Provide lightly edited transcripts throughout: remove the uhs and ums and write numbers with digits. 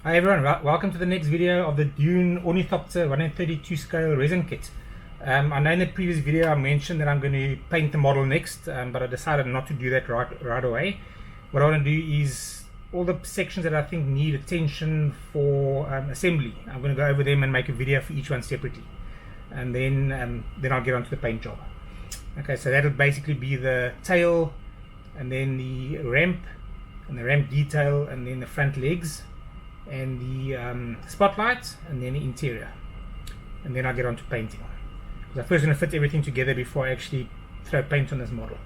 Hi everyone, welcome to the next video of the DUNE Ornithopter 132 scale resin kit. I know in the previous video I mentioned that I'm going to paint the model next, but I decided not to do that right away. What I want to do is all the sections that I think need attention for assembly. I'm going to go over them and make a video for each one separately, and then I'll get onto the paint job. Okay, so that'll basically be the tail, and then the ramp, and the ramp detail, and then the front legs, and the spotlight, and then the interior, and then I'll get on to painting, because I'm first going to fit everything together before I actually throw paint on this model.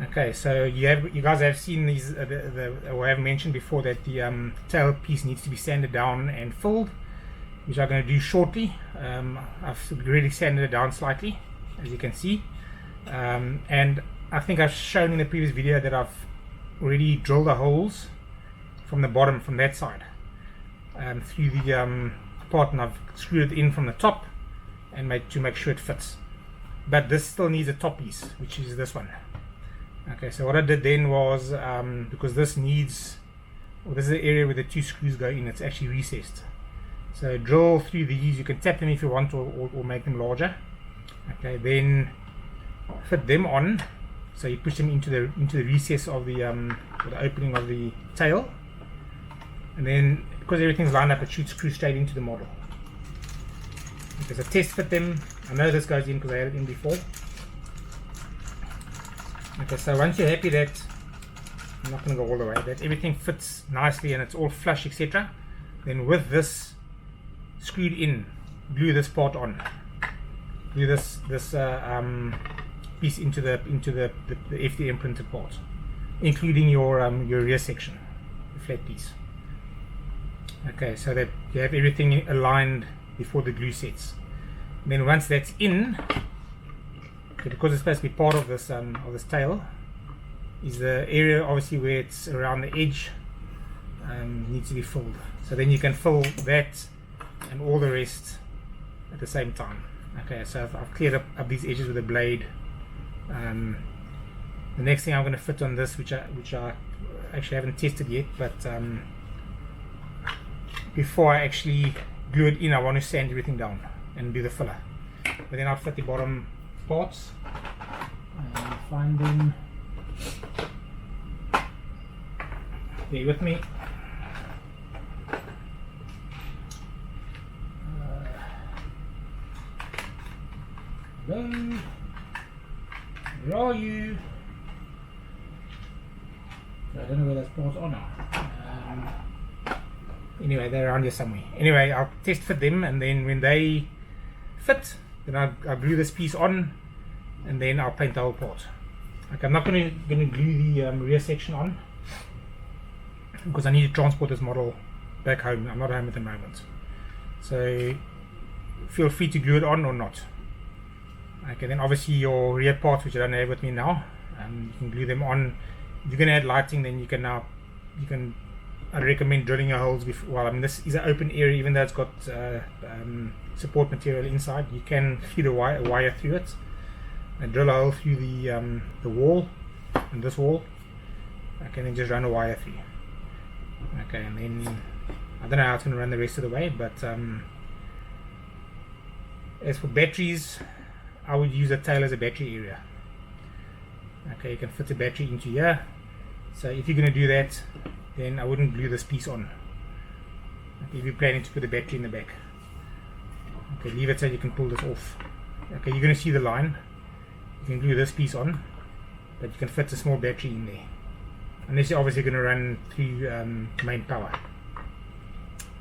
Okay, so you guys have seen these, or I have mentioned before that the tail piece needs to be sanded down and filled, which I'm going to do shortly. I've really sanded it down slightly, as you can see, and I think I've shown in the previous video that I've already drilled the holes from the bottom, from that side, through the part, and I've screwed it in from the top and to make sure it fits. But this still needs a top piece, which is this one. Okay, so what I did then was, because this is the area where the two screws go in, it's actually recessed. So drill through these. You can tap them if you want, or make them larger. Okay, then fit them on. So you push them into the recess of the opening of the tail, and then because everything's lined up, it should screw straight into the model. Okay, so test fit them. I know this goes in because I had it in before. Okay, so once you're happy that, I'm not going to go all the way, that everything fits nicely and it's all flush, etc., then with this screwed in, glue this part on. Glue this piece into the FDM printed part, including your rear section, the flat piece. Okay, so that you have everything aligned before the glue sets. And then once that's in, okay, because it's supposed to be part of this tail, is the area obviously where it's around the edge, needs to be filled. So then you can fill that and all the rest at the same time. Okay, so I've cleared up these edges with a blade. The next thing I'm going to fit on this, which I actually haven't tested yet, but before I actually glue it in, I want to sand everything down and do the filler. But then I'll fit the bottom parts and find them. Bear with me. Hello. Where are you? I don't know where those parts are now. Anyway, they're around here somewhere. Anyway, I'll test fit them, and then when they fit, then I'll glue this piece on, and then I'll paint the whole part. Okay, I'm not going to glue the rear section on, because I need to transport this model back home. I'm not home at the moment, so feel free to glue it on or not. Okay, then obviously your rear parts, which I don't have with me now, you can glue them on. If you're going to add lighting, then I recommend drilling your holes before. Well, I mean, this is an open area, even though it's got support material inside. You can feed a wire through it and drill a hole through the wall and this wall. Okay, then just run a wire through. Okay, and then I don't know how it's going to run the rest of the way, but as for batteries, I would use a tail as a battery area. Okay, you can fit a battery into here. So if you're going to do that, then I wouldn't glue this piece on. Okay, if you're planning to put a battery in the back. Okay, leave it so you can pull this off. Okay, you're going to see the line. You can glue this piece on, but you can fit a small battery in there, unless you're obviously going to run through main power.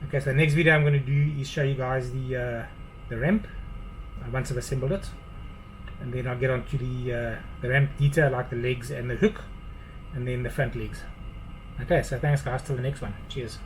Okay, so the next video I'm going to do is show you guys the ramp once I've assembled it, and then I'll get onto the ramp detail, like the legs and the hook, and then the front legs. Okay, so thanks guys, till the next one. Cheers.